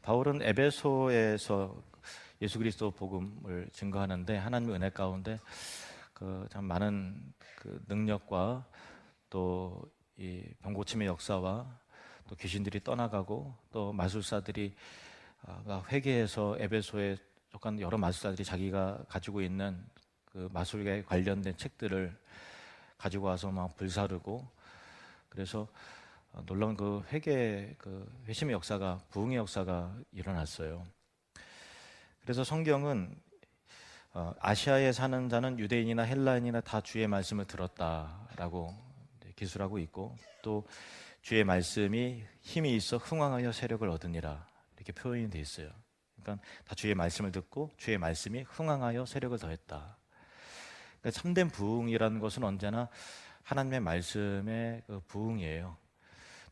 바울은 에베소에서 예수 그리스도 복음을 증거하는데 하나님의 은혜 가운데 참 많은 능력과 또 이 병고침의 역사와 또 귀신들이 떠나가고 또 마술사들이 회개해서 에베소에 속한 여러 마술사들이 자기가 가지고 있는 그 마술에 관련된 책들을 가지고 와서 막 불사르고, 그래서 놀라운 회심의 역사가, 부흥의 역사가 일어났어요. 그래서 성경은 아시아에 사는 자는 유대인이나 헬라인이나 다 주의 말씀을 들었다라고 기술하고 있고, 또 주의 말씀이 힘이 있어 흥왕하여 세력을 얻으니라 이렇게 표현이 되어 있어요. 그러니까 다 주의 말씀을 듣고 주의 말씀이 흥왕하여 세력을 더했다. 그러니까 참된 부흥이라는 것은 언제나 하나님의 말씀의 부흥이에요.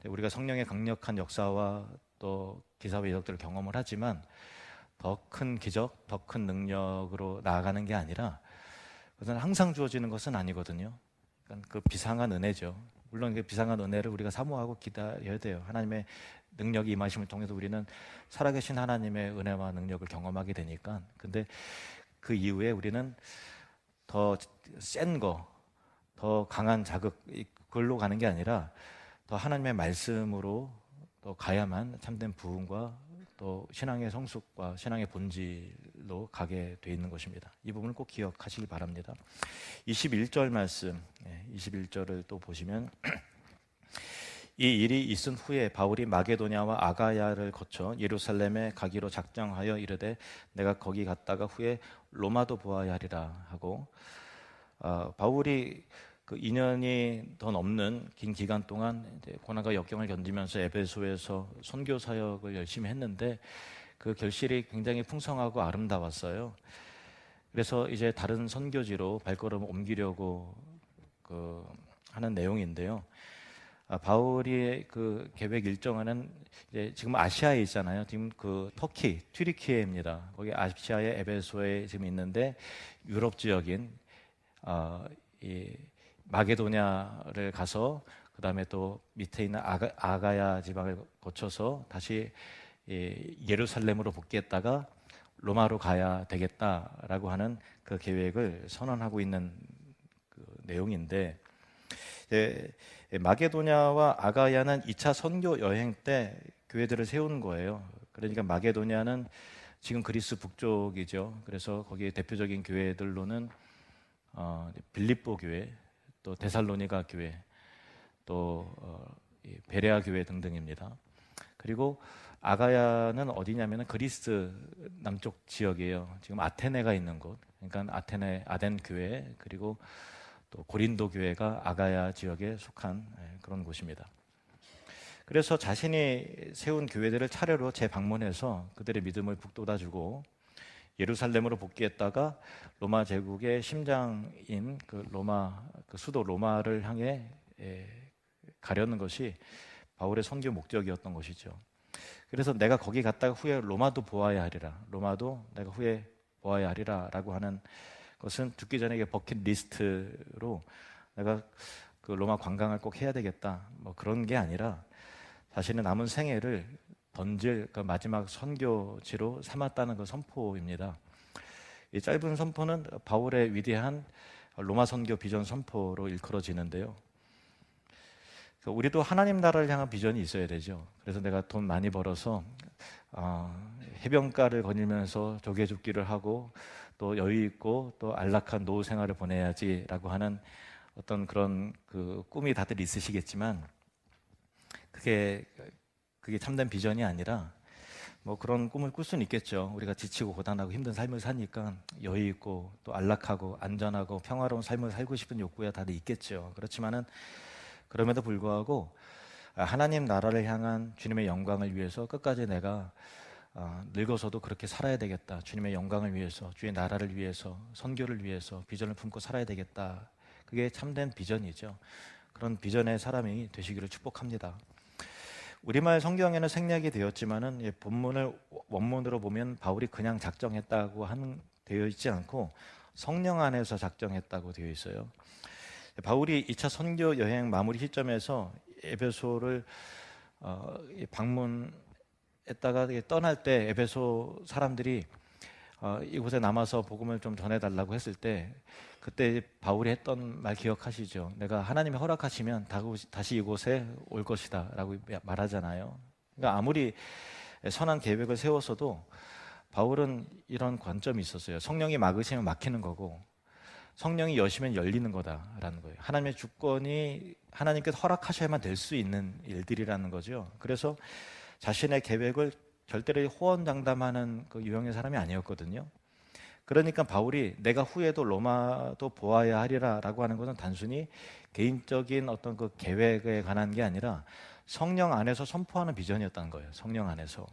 우리가 성령의 강력한 역사와 또 기사와 이적들을 경험을 하지만 더 큰 기적, 더 큰 능력으로 나아가는 게 아니라 그것은 항상 주어지는 것은 아니거든요. 그러니까 그 비상한 은혜죠. 물론 그 비상한 은혜를 우리가 사모하고 기다려야 돼요. 하나님의 능력이 임하심을 통해서 우리는 살아계신 하나님의 은혜와 능력을 경험하게 되니까. 근데 그 이후에 우리는 더 센 거, 더 강한 자극, 그걸로 가는 게 아니라 더 하나님의 말씀으로 또 가야만 참된 부흥과 또 신앙의 성숙과 신앙의 본질로 가게 돼 있는 것입니다. 이 부분을 꼭 기억하시기 바랍니다. 21절 말씀, 21절을 또 보시면 이 일이 있은 후에 바울이 마게도냐와 아가야를 거쳐 예루살렘에 가기로 작정하여 이르되 내가 거기 갔다가 후에 로마도 보아야 하리라 하고, 바울이 그 2년이 더 넘는 긴 기간 동안 이제 고난과 역경을 견디면서 에베소에서 선교 사역을 열심히 했는데 그 결실이 굉장히 풍성하고 아름다웠어요. 그래서 이제 다른 선교지로 발걸음을 옮기려고 하는 내용인데요. 바울이 그 계획 일정은 이제 지금 아시아에 있잖아요. 지금 그 터키, 튀르키예입니다. 거기 아시아의 에베소에 지금 있는데 유럽 지역인 이 마게도냐를 가서 그 다음에 또 밑에 있는 아가야 지방을 거쳐서 다시 예루살렘으로 복귀했다가 로마로 가야 되겠다라고 하는 그 계획을 선언하고 있는 그 내용인데, 마게도냐와 아가야는 2차 선교 여행 때 교회들을 세운 거예요. 그러니까 마게도냐는 지금 그리스 북쪽이죠. 그래서 거기에 대표적인 교회들로는 빌립보 교회, 또 데살로니가 교회, 또 베레아 교회 등등입니다. 그리고 아가야는 어디냐면 그리스 남쪽 지역이에요. 지금 아테네가 있는 곳. 그러니까 아덴 교회, 그리고 또 고린도 교회가 아가야 지역에 속한 그런 곳입니다. 그래서 자신이 세운 교회들을 차례로 재방문해서 그들의 믿음을 북돋아주고 예루살렘으로 복귀했다가 로마 제국의 심장인 그 수도 로마를 향해 가려는 것이 바울의 선교 목적이었던 것이죠. 그래서 내가 거기 갔다가 후에 로마도 보아야 하리라, 로마도 내가 후에 보아야 하리라라고 하는 것은 죽기 전에 버킷리스트로 내가 그 로마 관광을 꼭 해야 되겠다, 뭐 그런 게 아니라 자신의 남은 생애를 던질 그 마지막 선교지로 삼았다는 그 선포입니다. 이 짧은 선포는 바울의 위대한 로마 선교 비전 선포로 일컬어지는데요. 우리도 하나님 나라를 향한 비전이 있어야 되죠. 그래서 내가 돈 많이 벌어서 해변가를 거닐면서 조개줍기를 하고 또 여유 있고 또 안락한 노후 생활을 보내야지라고 하는 어떤 그런 그 꿈이 다들 있으시겠지만 그게 참된 비전이 아니라, 뭐 그런 꿈을 꿀 수는 있겠죠. 우리가 지치고 고단하고 힘든 삶을 사니까 여유 있고 또 안락하고 안전하고 평화로운 삶을 살고 싶은 욕구야 다들 있겠죠. 그렇지만은 그럼에도 불구하고 하나님 나라를 향한 주님의 영광을 위해서 끝까지 내가 늙어서도 그렇게 살아야 되겠다, 주님의 영광을 위해서, 주의 나라를 위해서, 선교를 위해서 비전을 품고 살아야 되겠다, 그게 참된 비전이죠. 그런 비전의 사람이 되시기를 축복합니다. 우리말 성경에는 생략이 되었지만은 본문을 원문으로 보면 바울이 그냥 작정했다고 되어 있지 않고 성령 안에서 작정했다고 되어 있어요. 바울이 2차 선교 여행 마무리 시점에서 에베소를 에다가 떠날 때 에베소 사람들이 이곳에 남아서 복음을 좀 전해달라고 했을 때 그때 바울이 했던 말 기억하시죠? 내가 하나님이 허락하시면 다시 이곳에 올 것이다 라고 말하잖아요. 그러니까 아무리 선한 계획을 세웠어도 바울은 이런 관점이 있었어요. 성령이 막으시면 막히는 거고 성령이 여시면 열리는 거다라는 거예요. 하나님의 주권이 하나님께서 허락하셔야만 될 수 있는 일들이라는 거죠. 그래서 자신의 계획을 절대로 호언장담하는 그 유형의 사람이 아니었거든요. 그러니까 바울이 내가 후에도 로마도 보아야 하리라 라고 하는 것은 단순히 개인적인 어떤 그 계획에 관한 게 아니라 성령 안에서 선포하는 비전이었다는 거예요. 성령 안에서.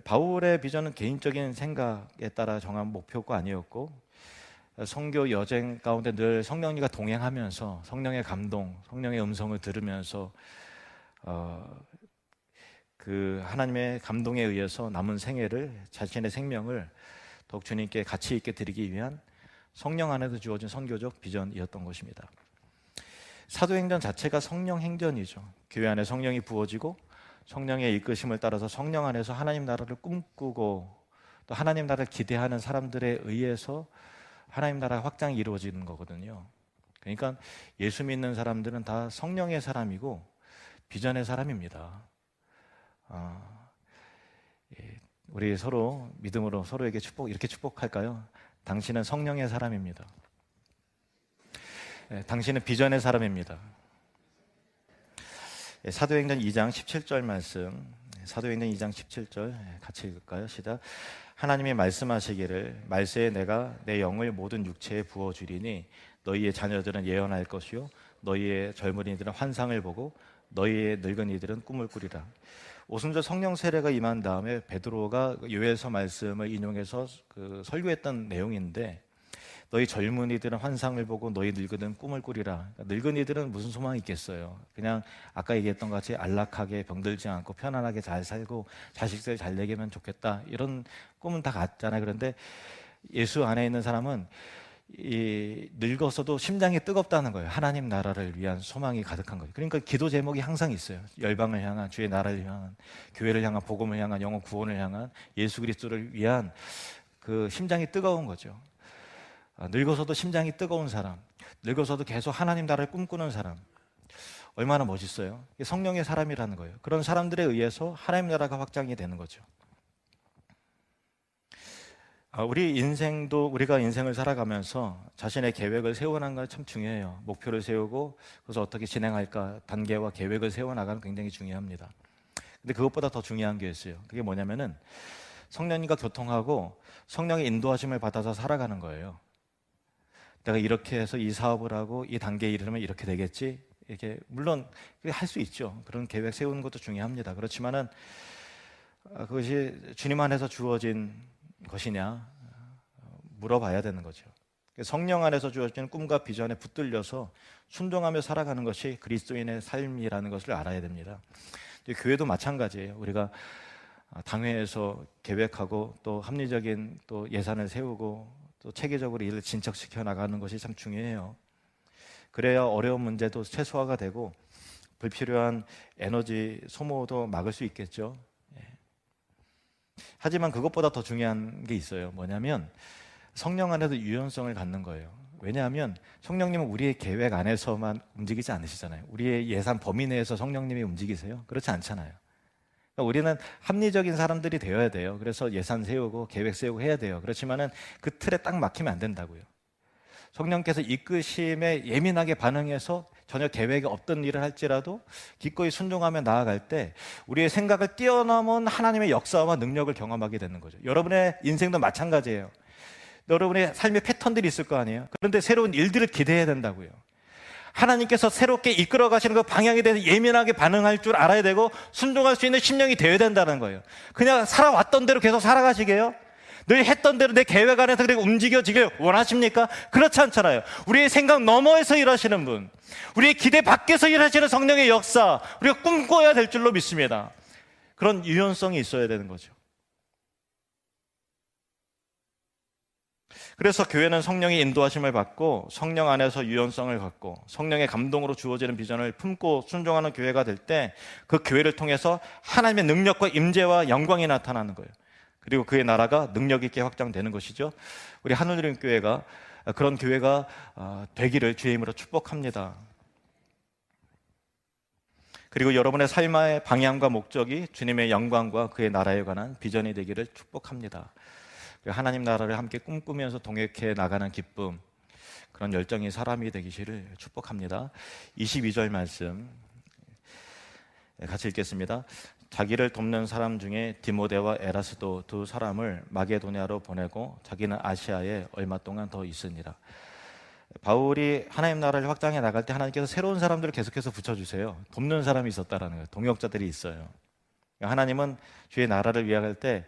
바울의 비전은 개인적인 생각에 따라 정한 목표가 아니었고 선교 여정 가운데 늘 성령님과 동행하면서 성령의 감동, 성령의 음성을 들으면서 그 하나님의 감동에 의해서 남은 생애를, 자신의 생명을 더욱 주님께 가치 있게 드리기 위한 성령 안에서 주어진 선교적 비전이었던 것입니다. 사도행전 자체가 성령 행전이죠. 교회 안에 성령이 부어지고 성령의 이끄심을 따라서 성령 안에서 하나님 나라를 꿈꾸고 또 하나님 나라를 기대하는 사람들에 의해서 하나님 나라 확장이 이루어지는 거거든요. 그러니까 예수 믿는 사람들은 다 성령의 사람이고 비전의 사람입니다. 우리 서로 믿음으로 서로에게 이렇게 축복할까요? 당신은 성령의 사람입니다. 당신은 비전의 사람입니다. 사도행전 2장 17절 말씀, 사도행전 2장 17절 같이 읽을까요? 시작. 하나님이 말씀하시기를 말세에 내가 내 영을 모든 육체에 부어주리니 너희의 자녀들은 예언할 것이요 너희의 젊은이들은 환상을 보고 너희의 늙은이들은 꿈을 꾸리라. 오순절 성령 세례가 임한 다음에 베드로가 요엘서 말씀을 인용해서 설교했던 내용인데 너희 젊은이들은 환상을 보고 너희 늙은이들은 꿈을 꾸리라. 그러니까 늙은이들은 무슨 소망이 있겠어요? 그냥 아까 얘기했던 것 같이 안락하게 병들지 않고 편안하게 잘 살고 자식들 잘 내게면 좋겠다 이런 꿈은 다 같잖아요. 그런데 예수 안에 있는 사람은 늙어서도 심장이 뜨겁다는 거예요. 하나님 나라를 위한 소망이 가득한 거예요. 그러니까 기도 제목이 항상 있어요. 열방을 향한, 주의 나라를 향한, 교회를 향한, 복음을 향한, 영혼 구원을 향한, 예수 그리스도를 위한 그 심장이 뜨거운 거죠. 늙어서도 심장이 뜨거운 사람, 늙어서도 계속 하나님 나라를 꿈꾸는 사람, 얼마나 멋있어요. 성령의 사람이라는 거예요. 그런 사람들에 의해서 하나님 나라가 확장이 되는 거죠. 우리가 인생을 살아가면서 자신의 계획을 세워나가는 건 참 중요해요. 목표를 세우고 그래서 어떻게 진행할까 단계와 계획을 세워나가는 게 굉장히 중요합니다. 근데 그것보다 더 중요한 게 있어요. 그게 뭐냐면은 성령님과 교통하고 성령의 인도하심을 받아서 살아가는 거예요. 내가 이렇게 해서 이 사업을 하고 이 단계에 이르면 이렇게 되겠지. 이렇게 물론 할 수 있죠. 그런 계획 세우는 것도 중요합니다. 그렇지만은 그것이 주님 안에서 주어진 것이냐 물어봐야 되는 거죠. 성령 안에서 주어진 꿈과 비전에 붙들려서 순종하며 살아가는 것이 그리스도인의 삶이라는 것을 알아야 됩니다. 교회도 마찬가지예요. 우리가 당회에서 계획하고 또 합리적인 또 예산을 세우고 또 체계적으로 일을 진척시켜 나가는 것이 참 중요해요. 그래야 어려운 문제도 최소화가 되고 불필요한 에너지 소모도 막을 수 있겠죠. 하지만 그것보다 더 중요한 게 있어요. 뭐냐면 성령 안에서 유연성을 갖는 거예요. 왜냐하면 성령님은 우리의 계획 안에서만 움직이지 않으시잖아요. 우리의 예산 범위 내에서 성령님이 움직이세요? 그렇지 않잖아요. 그러니까 우리는 합리적인 사람들이 되어야 돼요. 그래서 예산 세우고 계획 세우고 해야 돼요. 그렇지만은 그 틀에 딱 막히면 안 된다고요. 성령께서 이끄심에 예민하게 반응해서 전혀 계획에 없던 일을 할지라도 기꺼이 순종하며 나아갈 때 우리의 생각을 뛰어넘은 하나님의 역사와 능력을 경험하게 되는 거죠. 여러분의 인생도 마찬가지예요. 여러분의 삶의 패턴들이 있을 거 아니에요. 그런데 새로운 일들을 기대해야 된다고요. 하나님께서 새롭게 이끌어 가시는 그 방향에 대해서 예민하게 반응할 줄 알아야 되고 순종할 수 있는 심령이 되어야 된다는 거예요. 그냥 살아왔던 대로 계속 살아가시게요? 늘 했던 대로 내 계획 안에서 그렇게 움직여지길 원하십니까? 그렇지 않잖아요. 우리의 생각 너머에서 일하시는 분, 우리의 기대 밖에서 일하시는 성령의 역사, 우리가 꿈꿔야 될 줄로 믿습니다. 그런 유연성이 있어야 되는 거죠. 그래서 교회는 성령의 인도하심을 받고 성령 안에서 유연성을 갖고 성령의 감동으로 주어지는 비전을 품고 순종하는 교회가 될 때 그 교회를 통해서 하나님의 능력과 임재와 영광이 나타나는 거예요. 그리고 그의 나라가 능력 있게 확장되는 것이죠. 우리 하늘이름 교회가 그런 교회가 되기를 주의 이름으로 축복합니다. 그리고 여러분의 삶의 방향과 목적이 주님의 영광과 그의 나라에 관한 비전이 되기를 축복합니다. 하나님 나라를 함께 꿈꾸면서 동역해 나가는 기쁨, 그런 열정의 사람이 되기를 축복합니다. 22절 말씀 같이 읽겠습니다. 자기를 돕는 사람 중에 디모데와 에라스도 두 사람을 마게도냐로 보내고 자기는 아시아에 얼마 동안 더 있으니라. 바울이 하나님 나라를 확장해 나갈 때 하나님께서 새로운 사람들을 계속해서 붙여주세요. 돕는 사람이 있었다라는 거예요. 동역자들이 있어요. 하나님은 주의 나라를 위하여 할 때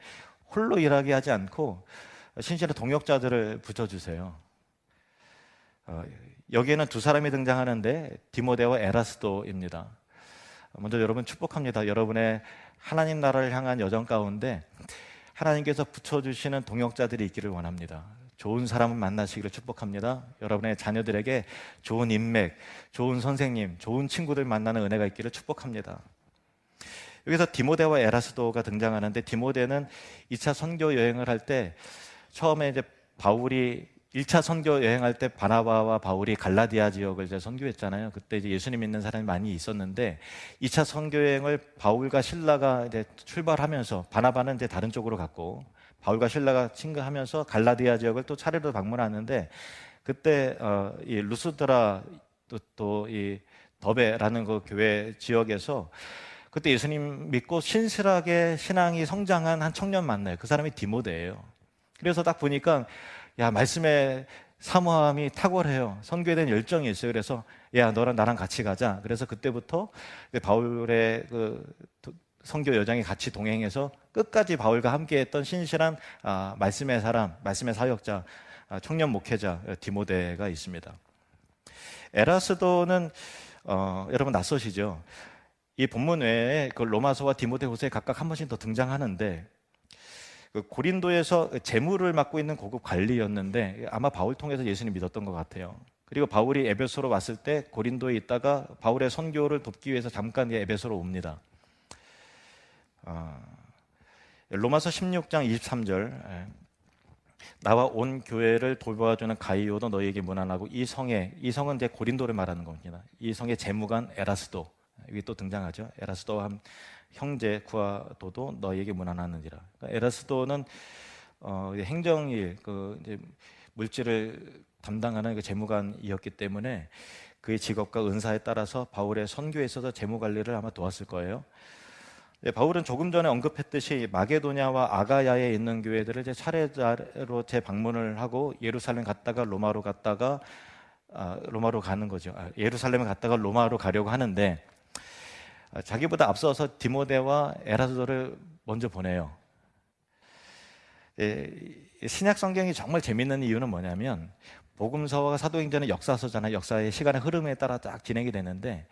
홀로 일하게 하지 않고 신실한 동역자들을 붙여주세요. 여기에는 두 사람이 등장하는데 디모데와 에라스도입니다. 먼저 여러분 축복합니다. 여러분의 하나님 나라를 향한 여정 가운데 하나님께서 붙여주시는 동역자들이 있기를 원합니다. 좋은 사람을 만나시기를 축복합니다. 여러분의 자녀들에게 좋은 인맥, 좋은 선생님, 좋은 친구들 만나는 은혜가 있기를 축복합니다. 여기서 디모데와 에라스도가 등장하는데, 디모데는 2차 선교 여행을 할 때 처음에 이제 바울이 1차 선교 여행할 때 바나바와 바울이 갈라디아 지역을 이제 선교했잖아요. 그때 이제 예수님 믿는 사람이 많이 있었는데 2차 선교 여행을 바울과 실라가 이제 출발하면서, 바나바는 이제 다른 쪽으로 갔고 바울과 실라가 친구하면서 갈라디아 지역을 또 차례로 방문하는데, 그때 이 루스드라 또 이 더베라는 그 교회 지역에서 그때 예수님 믿고 신실하게 신앙이 성장한 한 청년 만나요. 그 사람이 디모데예요. 그래서 딱 보니까 야, 말씀의 사모함이 탁월해요. 선교에 대한 열정이 있어요. 그래서 야, 너랑 나랑 같이 가자. 그래서 그때부터 바울의 그 선교 여정에 같이 동행해서 끝까지 바울과 함께했던 신실한 말씀의 사람, 말씀의 사역자, 청년 목회자 디모데가 있습니다. 에라스도는 여러분 낯서시죠? 이 본문 외에 그 로마서와 디모데후서에 각각 한 번씩 더 등장하는데, 그 고린도에서 재무를 맡고 있는 고급 관리였는데 아마 바울 통해서 예수님 믿었던 것 같아요. 그리고 바울이 에베소로 왔을 때 고린도에 있다가 바울의 선교를 돕기 위해서 잠깐 에베소로 옵니다. 로마서 16장 23절, 나와 온 교회를 돌봐주는 가이오도 너희에게 문안하고, 이 성은 이제 고린도를 말하는 겁니다. 이 성의 재무관 에라스도, 여기 또 등장하죠. 에라스도와 한 형제 구아도도 너희에게 문안하느니라. 그러니까 에라스도는 행정일, 이제 물질을 담당하는 그 재무관이었기 때문에 그의 직업과 은사에 따라서 바울의 선교에 있어서 재무 관리를 아마 도왔을 거예요. 바울은 조금 전에 언급했듯이 마게도냐와 아가야에 있는 교회들을 이제 차례로 재방문을 하고, 예루살렘 갔다가 로마로 갔다가 로마로 가는 거죠. 예루살렘에 갔다가 로마로 가려고 하는데 자기보다 앞서서 디모데와 에라스도를 먼저 보내요. 신약 성경이 정말 재밌는 이유는 뭐냐면, 복음서와 사도행전은 역사서잖아요. 역사의 시간의 흐름에 따라 딱 진행이 되는데,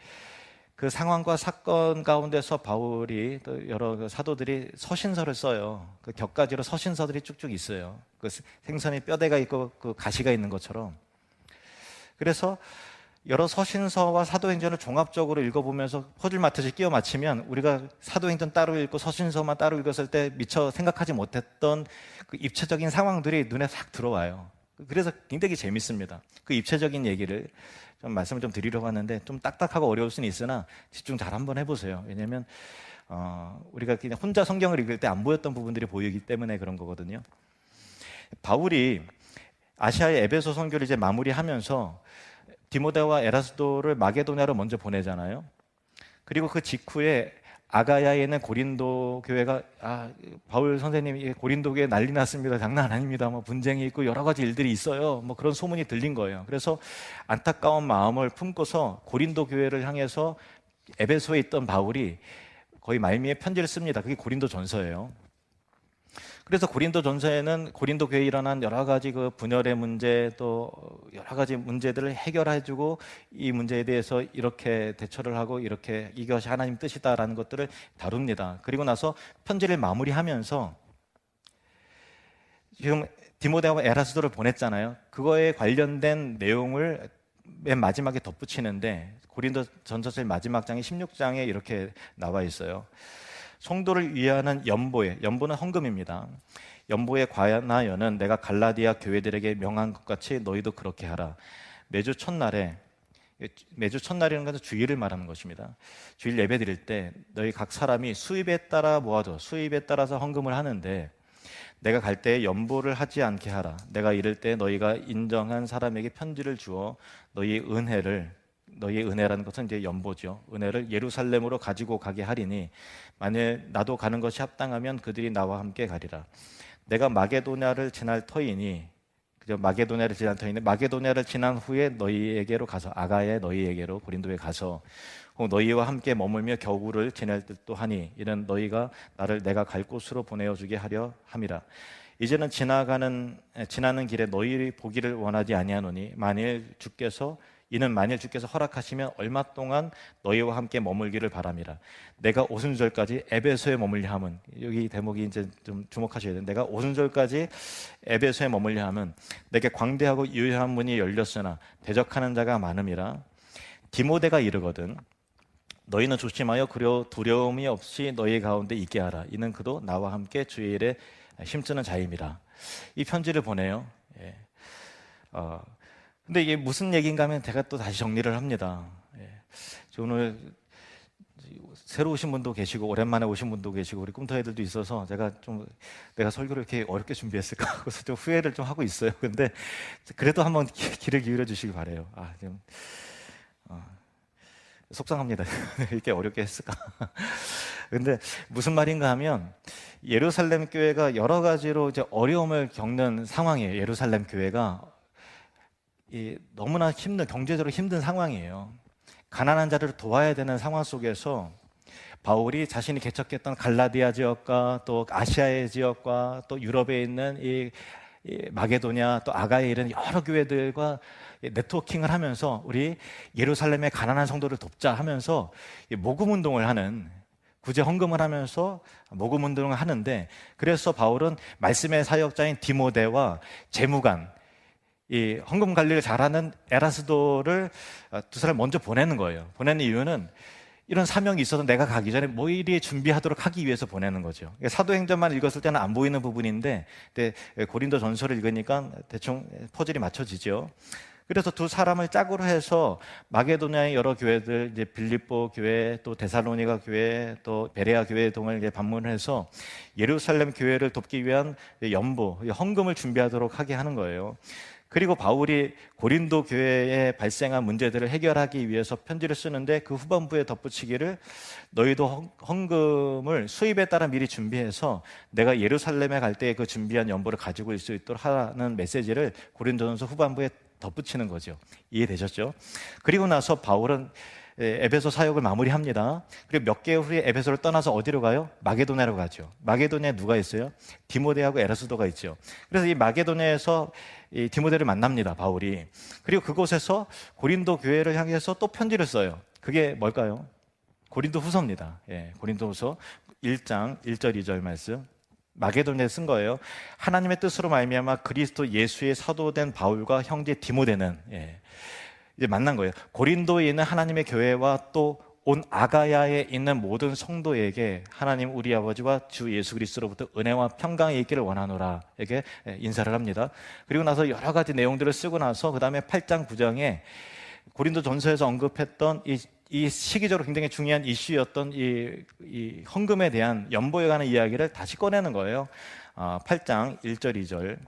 그 상황과 사건 가운데서 바울이 또 여러 사도들이 서신서를 써요. 그 격가지로 서신서들이 쭉쭉 있어요. 그 생선에 뼈대가 있고 그 가시가 있는 것처럼. 그래서 여러 서신서와 사도행전을 종합적으로 읽어보면서 퍼즐 마트를 끼워 맞추면 우리가 사도행전 따로 읽고 서신서만 따로 읽었을 때 미처 생각하지 못했던 그 입체적인 상황들이 눈에 싹 들어와요. 그래서 굉장히 재밌습니다. 그 입체적인 얘기를 좀 말씀을 좀 드리려고 하는데, 좀 딱딱하고 어려울 수는 있으나 집중 잘 한번 해보세요. 왜냐하면 우리가 그냥 혼자 성경을 읽을 때 안 보였던 부분들이 보이기 때문에 그런 거거든요. 바울이 아시아의 에베소 선교를 이제 마무리하면서 디모데와 에라스도를 마게도냐로 먼저 보내잖아요. 그리고 그 직후에 아가야에 있는 고린도 교회가 바울 선생님이 고린도 교회 난리 났습니다. 장난 아닙니다. 뭐 분쟁이 있고 여러 가지 일들이 있어요. 뭐 그런 소문이 들린 거예요. 그래서 안타까운 마음을 품고서 고린도 교회를 향해서 에베소에 있던 바울이 거의 말미에 편지를 씁니다. 그게 고린도 전서예요. 그래서 고린도 전서에는 고린도 교회에 일어난 여러 가지 그 분열의 문제, 또 여러 가지 문제들을 해결해주고, 이 문제에 대해서 이렇게 대처를 하고 이렇게 이것이 하나님 뜻이다라는 것들을 다룹니다. 그리고 나서 편지를 마무리하면서 지금 디모데와 에라스도를 보냈잖아요. 그거에 관련된 내용을 맨 마지막에 덧붙이는데 고린도전서 제일 마지막 장이 16장에 이렇게 나와 있어요. 성도를 위하는 연보는 헌금입니다. 연보에 관하여는 내가 갈라디아 교회들에게 명한 것 같이 너희도 그렇게 하라. 매주 첫날이라는 것은 주일을 말하는 것입니다. 주일 예배 드릴 때 너희 각 사람이 수입에 따라 모아줘. 수입에 따라서 헌금을 하는데 내가 갈 때에 연보를 하지 않게 하라. 내가 이를 때 너희가 인정한 사람에게 편지를 주어 너희의 은혜라는 것은 이제 연보죠. 은혜를 예루살렘으로 가지고 가게 하리니 만일 나도 가는 것이 합당하면 그들이 나와 함께 가리라. 내가 마게도냐를 지날 터이니 마게도냐를 지난 후에 너희에게로 가서 아가야 너희에게로 고린도에 가서 너희와 함께 머물며 겨울을 지낼 듯도 하니 이는 너희가 나를 내가 갈 곳으로 보내어 주게 하려 함이라. 이제는 지나는 길에 너희 보기를 원하지 아니하노니 만일 주께서 허락하시면 얼마 동안 너희와 함께 머물기를 바람이라. 내가 오순절까지 에베소에 머물려 함은, 여기 대목이 이제 좀 주목하셔야 돼요. 내가 오순절까지 에베소에 머물려 함은 내게 광대하고 유효한 문이 열렸으나 대적하는 자가 많음이라. 디모데가 이르거든 너희는 조심하여 두려움이 없이 너희 가운데 있게 하라. 이는 그도 나와 함께 주의 일에 힘쓰는 자임이라. 이 편지를 보내요. 예. 근데 이게 무슨 얘기인가 하면 제가 또 다시 정리를 합니다. 예. 오늘 새로 오신 분도 계시고 오랜만에 오신 분도 계시고 우리 꿈터 애들도 있어서 내가 설교를 이렇게 어렵게 준비했을까 하고서 좀 후회를 좀 하고 있어요. 근데 그래도 한번 귀를 기울여 주시기 바래요. 속상합니다. 이렇게 어렵게 했을까? 근데 무슨 말인가 하면 예루살렘 교회가 여러 가지로 이제 어려움을 겪는 상황이에요. 예루살렘 교회가 너무나 경제적으로 힘든 상황이에요. 가난한 자를 도와야 되는 상황 속에서 바울이 자신이 개척했던 갈라디아 지역과 또 아시아의 지역과 또 유럽에 있는 이 마게도냐 또 아가에 이런 여러 교회들과 네트워킹을 하면서 우리 예루살렘의 가난한 성도를 돕자 하면서 모금 운동을 하는 구제 헌금을 하면서 모금 운동을 하는데 그래서 바울은 말씀의 사역자인 디모데와 재무관 이 헌금 관리를 잘하는 에라스도를 두 사람 먼저 보내는 거예요. 보내는 이유는 이런 사명이 있어서 내가 가기 전에 모일이 준비하도록 하기 위해서 보내는 거죠. 사도행전만 읽었을 때는 안 보이는 부분인데 고린도 전서를 읽으니까 대충 퍼즐이 맞춰지죠. 그래서 두 사람을 짝으로 해서 마게도냐의 여러 교회들, 이제 빌립보 교회, 또 데살로니가 교회, 또 베레아 교회 등을 이제 방문해서 예루살렘 교회를 돕기 위한 헌금을 준비하도록 하게 하는 거예요. 그리고 바울이 고린도 교회에 발생한 문제들을 해결하기 위해서 편지를 쓰는데 그 후반부에 덧붙이기를 너희도 헌금을 수입에 따라 미리 준비해서 내가 예루살렘에 갈 때 그 준비한 연보를 가지고 있을 수 있도록 하는 메시지를 고린도전서 후반부에 덧붙이는 거죠. 이해되셨죠? 그리고 나서 바울은 에베소 사역을 마무리합니다. 그리고 몇 개월 후에 에베소를 떠나서 어디로 가요? 마게도냐로 가죠. 마게도냐에 누가 있어요? 디모데하고 에라스도가 있죠. 그래서 이 마게도냐에서 이 디모데를 만납니다, 바울이. 그리고 그곳에서 고린도 교회를 향해서 또 편지를 써요. 그게 뭘까요? 고린도 후서입니다. 고린도 후서 1장 1절 2절 말씀. 마게도냐에 쓴 거예요. 하나님의 뜻으로 말미암아 그리스도 예수의 사도된 바울과 형제 디모데는 이제 만난 거예요. 고린도에 있는 하나님의 교회와 또 온 아가야에 있는 모든 성도에게 하나님 우리 아버지와 주 예수 그리스도로부터 은혜와 평강이 있기를 원하노라 에게 인사를 합니다. 그리고 나서 여러 가지 내용들을 쓰고 나서 그 다음에 8장 9장에 고린도 전서에서 언급했던 이 시기적으로 굉장히 중요한 이슈였던 이 헌금에 대한 연보에 관한 이야기를 다시 꺼내는 거예요. 8장 1절 2절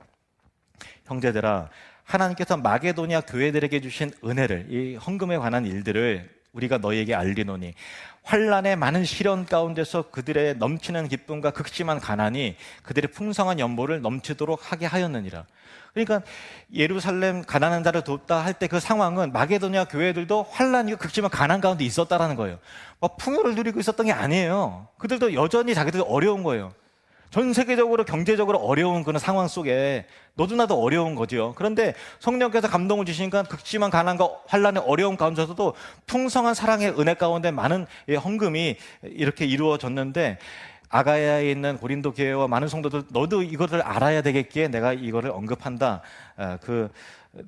형제들아 하나님께서 마게도냐 교회들에게 주신 은혜를 이 헌금에 관한 일들을 우리가 너희에게 알리노니 환난의 많은 시련 가운데서 그들의 넘치는 기쁨과 극심한 가난이 그들의 풍성한 연보를 넘치도록 하게 하였느니라. 그러니까 예루살렘 가난한 자를 돕다 할 때 그 상황은 마게도냐 교회들도 환난이고 극심한 가난 가운데 있었다라는 거예요. 풍요를 누리고 있었던 게 아니에요. 그들도 여전히 자기들 어려운 거예요. 전 세계적으로 경제적으로 어려운 그런 상황 속에 너도 나도 어려운 거죠. 그런데 성령께서 감동을 주시니까 극심한 가난과 환난의 어려움 가운데서도 풍성한 사랑의 은혜 가운데 많은 헌금이 이렇게 이루어졌는데 아가야에 있는 고린도 교회와 많은 성도들, 너도 이것을 알아야 되겠기에 내가 이거를 언급한다. 그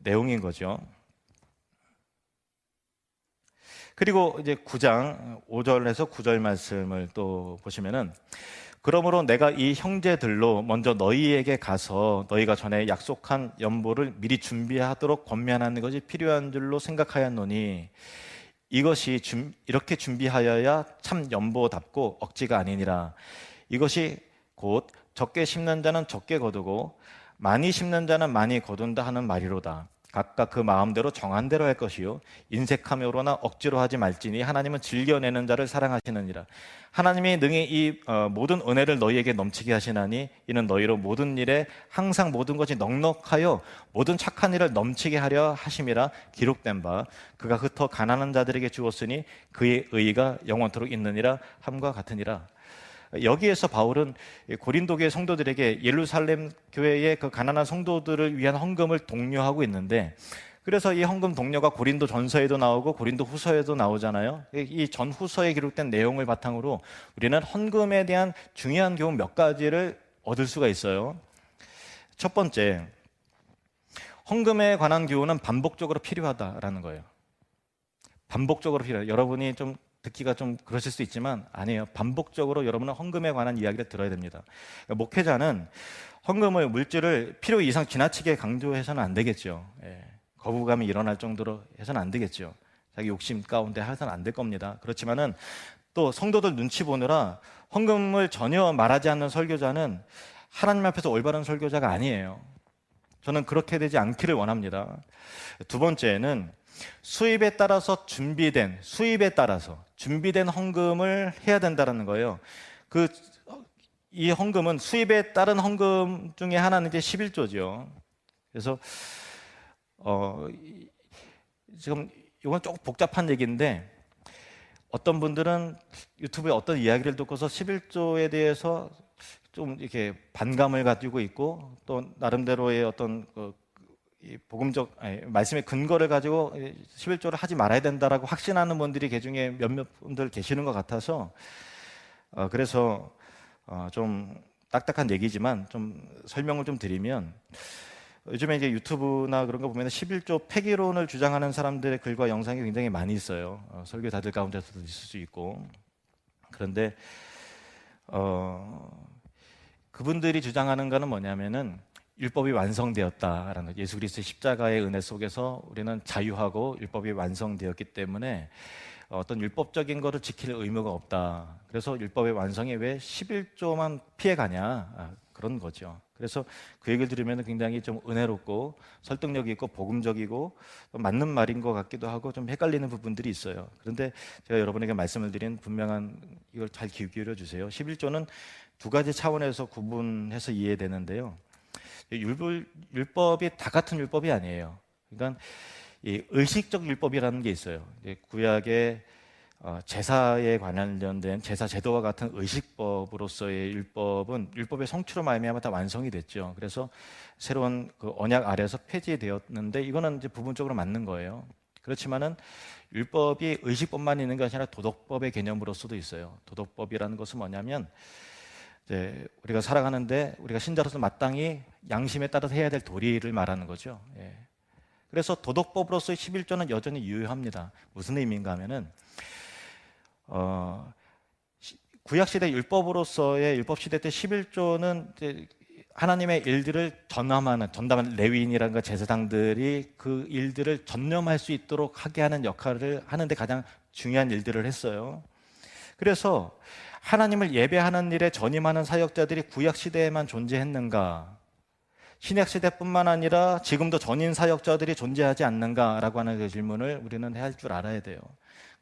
내용인 거죠. 그리고 이제 9장 5절에서 9절 말씀을 또 보시면은, 그러므로 내가 이 형제들로 먼저 너희에게 가서 너희가 전에 약속한 연보를 미리 준비하도록 권면하는 것이 필요한 줄로 생각하였노니, 이것이 이렇게 준비하여야 참 연보답고 억지가 아니니라. 이것이 곧 적게 심는 자는 적게 거두고 많이 심는 자는 많이 거둔다 하는 말이로다. 각각 그 마음대로 정한 대로 할 것이요 인색하며로나 억지로 하지 말지니 하나님은 즐겨내는 자를 사랑하시느니라. 하나님이 능히 이 모든 은혜를 너희에게 넘치게 하시나니 이는 너희로 모든 일에 항상 모든 것이 넉넉하여 모든 착한 일을 넘치게 하려 하심이라. 기록된 바 그가 흩어 가난한 자들에게 주었으니 그의 의의가 영원토록 있느니라 함과 같으니라. 여기에서 바울은 고린도 교회 성도들에게 예루살렘 교회의 그 가난한 성도들을 위한 헌금을 독려하고 있는데, 그래서 이 헌금 독려가 고린도 전서에도 나오고 고린도 후서에도 나오잖아요. 이 전후서에 기록된 내용을 바탕으로 우리는 헌금에 대한 중요한 교훈 몇 가지를 얻을 수가 있어요. 첫 번째, 헌금에 관한 교훈은 반복적으로 필요하다라는 거예요. 반복적으로 필요해요. 여러분이 좀 듣기가 좀 그러실 수 있지만 아니에요. 반복적으로 여러분은 헌금에 관한 이야기를 들어야 됩니다. 그러니까 목회자는 헌금을, 물질을 필요 이상 지나치게 강조해서는 안 되겠죠. 거부감이 일어날 정도로 해서는 안 되겠죠. 자기 욕심 가운데 해서는 안 될 겁니다. 그렇지만은 또 성도들 눈치 보느라 헌금을 전혀 말하지 않는 설교자는 하나님 앞에서 올바른 설교자가 아니에요. 저는 그렇게 되지 않기를 원합니다. 두 번째는 수입에 따라서 준비된 헌금을 해야 된다는 거예요. 이 헌금은 수입에 따른 헌금 중에 하나는 이제 11조죠. 그래서 지금 이건 조금 복잡한 얘기인데, 어떤 분들은 유튜브에 어떤 이야기를 듣고서 11조에 대해서 좀 이렇게 반감을 가지고 있고, 또 나름대로의 어떤 이 복음적 말씀의 근거를 가지고 11조를 하지 말아야 된다라고 확신하는 분들이 그중에 몇몇 분들 계시는 것 같아서, 그래서 좀 딱딱한 얘기지만 좀 설명을 좀 드리면, 요즘에 이제 유튜브나 그런 거 보면 11조 폐기론을 주장하는 사람들의 글과 영상이 굉장히 많이 있어요. 설교자들 가운데서도 있을 수 있고. 그런데 그분들이 주장하는 거는 뭐냐면은 율법이 완성되었다라는, 예수 그리스도의 십자가의 은혜 속에서 우리는 자유하고 율법이 완성되었기 때문에 어떤 율법적인 거를 지킬 의무가 없다. 그래서 율법의 완성에 왜 11조만 피해가냐, 그런 거죠. 그래서 그 얘기를 들으면 굉장히 좀 은혜롭고 설득력 있고 복음적이고 맞는 말인 것 같기도 하고 좀 헷갈리는 부분들이 있어요. 그런데 제가 여러분에게 말씀을 드린 분명한, 이걸 잘 기울여 주세요. 11조는 두 가지 차원에서 구분해서 이해되는데요. 율법이 다 같은 율법이 아니에요. 그러니까 이 의식적 율법이라는 게 있어요. 구약의 제사에 관련된 제사 제도와 같은 의식법으로서의 율법은 율법의 성취로 말미암아 다 완성이 됐죠. 그래서 새로운 그 언약 아래에서 폐지되었는데, 이거는 이제 부분적으로 맞는 거예요. 그렇지만은 율법이 의식법만 있는 것이 아니라 도덕법의 개념으로서도 있어요. 도덕법이라는 것은 뭐냐면, 이제 우리가 살아가는데 우리가 신자로서 마땅히 양심에 따라서 해야 될 도리를 말하는 거죠. 그래서 도덕법으로서의 11조는 여전히 유효합니다. 무슨 의미인가 하면은 구약시대 율법으로서의 율법시대 때 11조는 이제 하나님의 일들을 전담하는 레위인이라는 그 제사장들이 그 일들을 전념할 수 있도록 하게 하는 역할을 하는데 가장 중요한 일들을 했어요. 그래서 하나님을 예배하는 일에 전임하는 사역자들이 구약시대에만 존재했는가, 신약시대뿐만 아니라 지금도 전임 사역자들이 존재하지 않는가라고 하는 그 질문을 우리는 해야 할 줄 알아야 돼요.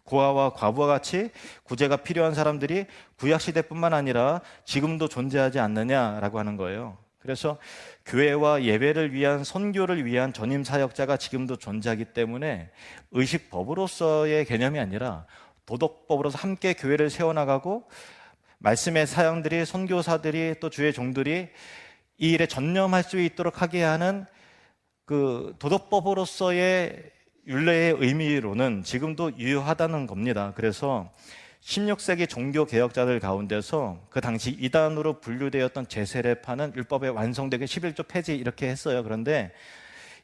고아와 과부와 같이 구제가 필요한 사람들이 구약시대뿐만 아니라 지금도 존재하지 않느냐라고 하는 거예요. 그래서 교회와 예배를 위한, 선교를 위한 전임 사역자가 지금도 존재하기 때문에 의식법으로서의 개념이 아니라 도덕법으로서 함께 교회를 세워나가고, 말씀의 사역들이, 선교사들이, 또 주의 종들이 이 일에 전념할 수 있도록 하게 하는 그 도덕법으로서의 율례의 의미로는 지금도 유효하다는 겁니다. 그래서 16세기 종교 개혁자들 가운데서 그 당시 이단으로 분류되었던 제세례파는 율법에 완성되게 11조 폐지 이렇게 했어요. 그런데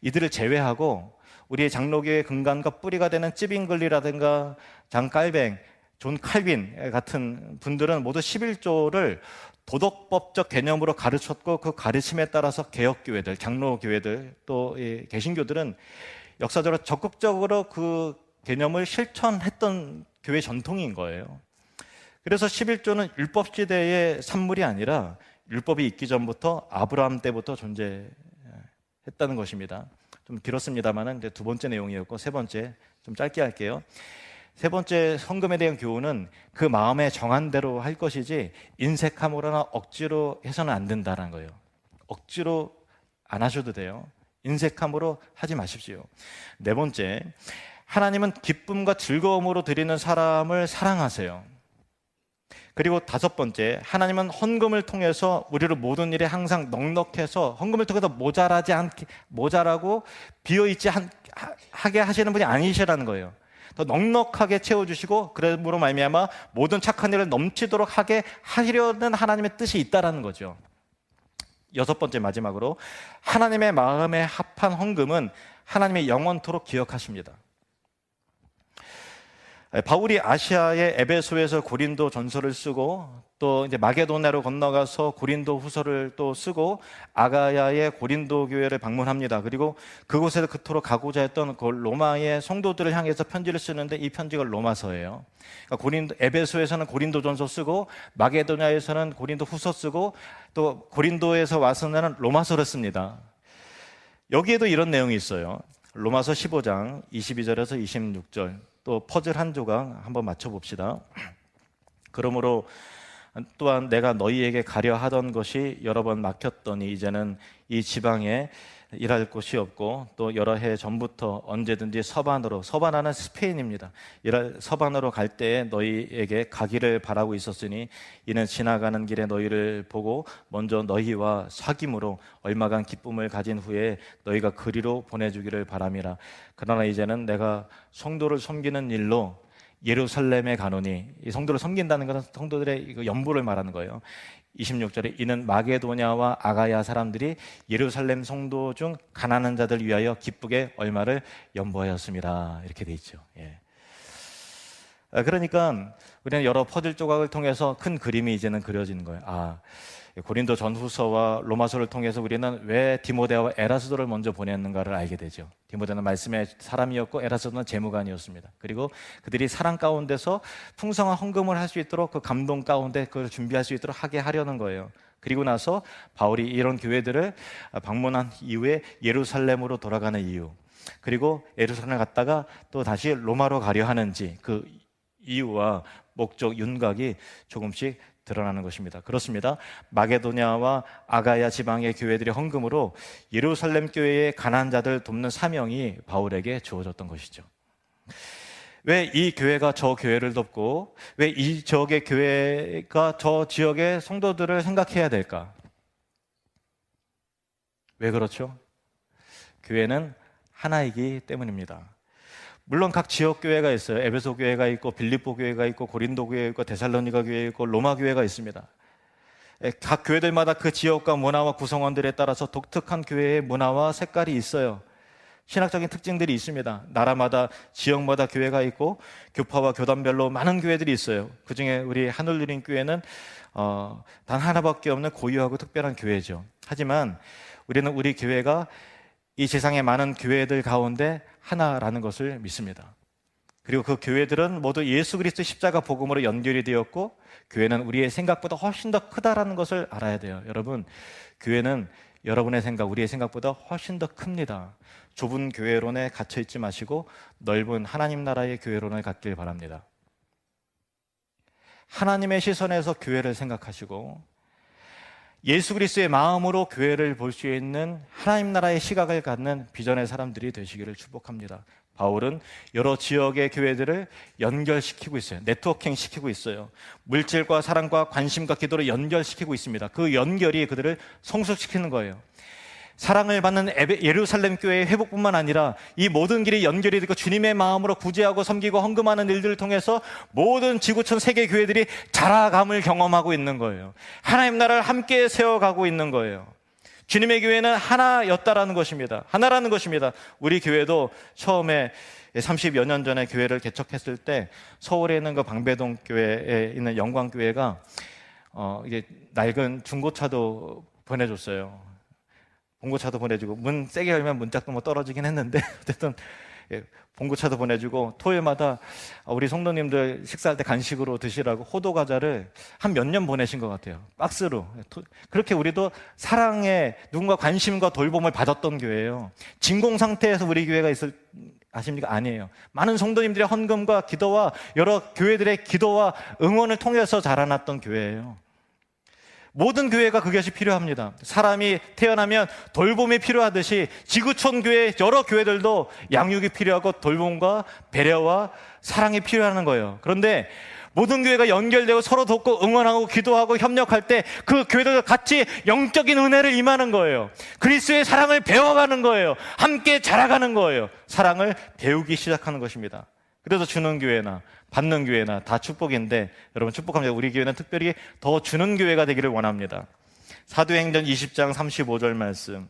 이들을 제외하고 우리의 장로교의 근간과 뿌리가 되는 찌빙글리라든가 장 깔뱅, 존 칼빈 같은 분들은 모두 11조를 도덕법적 개념으로 가르쳤고, 그 가르침에 따라서 개혁교회들, 장로교회들, 또 개신교들은 역사적으로 적극적으로 그 개념을 실천했던 교회 전통인 거예요. 그래서 11조는 율법 시대의 산물이 아니라 율법이 있기 전부터 아브라함 때부터 존재했다는 것입니다. 좀 길었습니다만은 이제 두 번째 내용이었고, 세 번째 좀 짧게 할게요. 세 번째 헌금에 대한 교훈은 그 마음에 정한 대로 할 것이지 인색함으로나 억지로 해서는 안 된다는 거예요. 억지로 안 하셔도 돼요. 인색함으로 하지 마십시오. 네 번째, 하나님은 기쁨과 즐거움으로 드리는 사람을 사랑하세요. 그리고 다섯 번째, 하나님은 헌금을 통해서 우리를 모든 일에 항상 넉넉해서 헌금을 통해서 모자라고 비어있지 하게 하시는 분이 아니시라는 거예요. 더 넉넉하게 채워주시고, 그러므로 말미암아 모든 착한 일을 넘치도록 하게 하시려는 하나님의 뜻이 있다라는 거죠. 여섯 번째, 마지막으로, 하나님의 마음에 합한 헌금은 하나님의 영원토록 기억하십니다. 바울이 아시아의 에베소에서 고린도 전서를 쓰고, 또 이제 마게도냐로 건너가서 고린도 후서를 또 쓰고, 아가야의 고린도 교회를 방문합니다. 그리고 그곳에서 그토록 가고자 했던 그 로마의 성도들을 향해서 편지를 쓰는데, 이 편지가 로마서예요. 그러니까 에베소에서는 고린도 전서 쓰고, 마게도냐에서는 고린도 후서 쓰고, 또 고린도에서 와서는 로마서를 씁니다. 여기에도 이런 내용이 있어요. 로마서 15장 22절에서 26절. 또 퍼즐 한 조각 한번 맞춰봅시다. 그러므로 또한 내가 너희에게 가려 하던 것이 여러 번 막혔더니 이제는 이 지방에 일할 곳이 없고, 또 여러 해 전부터 언제든지 서반하는 스페인입니다. 서반으로 갈 때에 너희에게 가기를 바라고 있었으니, 이는 지나가는 길에 너희를 보고 먼저 너희와 사귐으로 얼마간 기쁨을 가진 후에 너희가 그리로 보내주기를 바람이라. 그러나 이제는 내가 성도를 섬기는 일로 예루살렘에 가노니, 이 성도를 섬긴다는 것은 성도들의 연보를 말하는 거예요. 26절에 이는 마게도냐와 아가야 사람들이 예루살렘 성도 중 가난한 자들 위하여 기쁘게 얼마를 연보하였습니다. 이렇게 돼 있죠. 예. 그러니까 우리는 여러 퍼즐 조각을 통해서 큰 그림이 이제는 그려지는 거예요. 고린도 전후서와 로마서를 통해서 우리는 왜 디모데와 에라스도를 먼저 보냈는가를 알게 되죠. 디모데는 말씀의 사람이었고, 에라스도는 재무관이었습니다. 그리고 그들이 사랑 가운데서 풍성한 헌금을 할 수 있도록, 그 감동 가운데 그걸 준비할 수 있도록 하게 하려는 거예요. 그리고 나서 바울이 이런 교회들을 방문한 이후에 예루살렘으로 돌아가는 이유, 그리고 예루살렘 갔다가 또 다시 로마로 가려 하는지, 그 이유와 목적, 윤곽이 조금씩 드러나는 것입니다. 그렇습니다. 마게도냐와 아가야 지방의 교회들의 헌금으로 예루살렘 교회의 가난한 자들 돕는 사명이 바울에게 주어졌던 것이죠. 왜 이 교회가 저 교회를 돕고, 왜 이 지역의 교회가 저 지역의 성도들을 생각해야 될까? 왜 그렇죠? 교회는 하나이기 때문입니다. 물론 각 지역 교회가 있어요. 에베소 교회가 있고, 빌립보 교회가 있고, 고린도 교회가 있고, 데살로니가 교회 있고, 로마 교회가 있습니다. 각 교회들마다 그 지역과 문화와 구성원들에 따라서 독특한 교회의 문화와 색깔이 있어요. 신학적인 특징들이 있습니다. 나라마다, 지역마다 교회가 있고, 교파와 교단별로 많은 교회들이 있어요. 그중에 우리 하늘누린 교회는 단 하나밖에 없는 고유하고 특별한 교회죠. 하지만 우리는 우리 교회가 이 세상의 많은 교회들 가운데 하나라는 것을 믿습니다. 그리고 그 교회들은 모두 예수 그리스도 십자가 복음으로 연결이 되었고, 교회는 우리의 생각보다 훨씬 더 크다라는 것을 알아야 돼요. 여러분, 교회는 여러분의 생각, 우리의 생각보다 훨씬 더 큽니다. 좁은 교회론에 갇혀 있지 마시고 넓은 하나님 나라의 교회론을 갖길 바랍니다. 하나님의 시선에서 교회를 생각하시고, 예수 그리스도의 마음으로 교회를 볼 수 있는 하나님 나라의 시각을 갖는 비전의 사람들이 되시기를 축복합니다. 바울은 여러 지역의 교회들을 연결시키고 있어요. 네트워킹 시키고 있어요. 물질과 사랑과 관심과 기도를 연결시키고 있습니다. 그 연결이 그들을 성숙시키는 거예요. 사랑을 받는 예루살렘 교회의 회복뿐만 아니라 이 모든 길이 연결이 되고 주님의 마음으로 구제하고 섬기고 헌금하는 일들을 통해서 모든 지구촌 세계 교회들이 자라감을 경험하고 있는 거예요. 하나님 나라를 함께 세워가고 있는 거예요. 주님의 교회는 하나였다라는 것입니다. 하나라는 것입니다. 우리 교회도 처음에 30여 년 전에 교회를 개척했을 때 서울에 있는 그 방배동 교회에 있는 영광교회가 이게 낡은 중고차도 보내줬어요. 봉고차도 보내주고, 문 세게 열면 문짝도 뭐 떨어지긴 했는데 어쨌든 봉고차도 보내주고, 토요일마다 우리 성도님들 식사할 때 간식으로 드시라고 호두 과자를 한 몇 년 보내신 것 같아요. 박스로. 그렇게 우리도 사랑에 누군가 관심과 돌봄을 받았던 교회예요. 진공 상태에서 우리 교회가 아십니까? 아니에요. 많은 성도님들의 헌금과 기도와 여러 교회들의 기도와 응원을 통해서 자라났던 교회예요. 모든 교회가 그것이 필요합니다. 사람이 태어나면 돌봄이 필요하듯이 지구촌 교회 여러 교회들도 양육이 필요하고 돌봄과 배려와 사랑이 필요한 거예요. 그런데 모든 교회가 연결되고 서로 돕고 응원하고 기도하고 협력할 때 그 교회들과 같이 영적인 은혜를 임하는 거예요. 그리스도의 사랑을 배워가는 거예요. 함께 자라가는 거예요. 사랑을 배우기 시작하는 것입니다. 그래서 주는 교회나 받는 교회나 다 축복인데, 여러분 축복합니다. 우리 교회는 특별히 더 주는 교회가 되기를 원합니다. 사도행전 20장 35절 말씀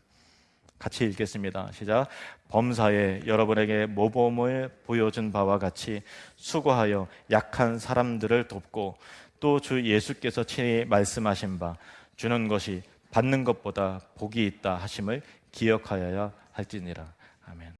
같이 읽겠습니다. 시작. 범사에 여러분에게 모범을 보여준 바와 같이 수고하여 약한 사람들을 돕고, 또 주 예수께서 친히 말씀하신 바 주는 것이 받는 것보다 복이 있다 하심을 기억하여야 할지니라. 아멘.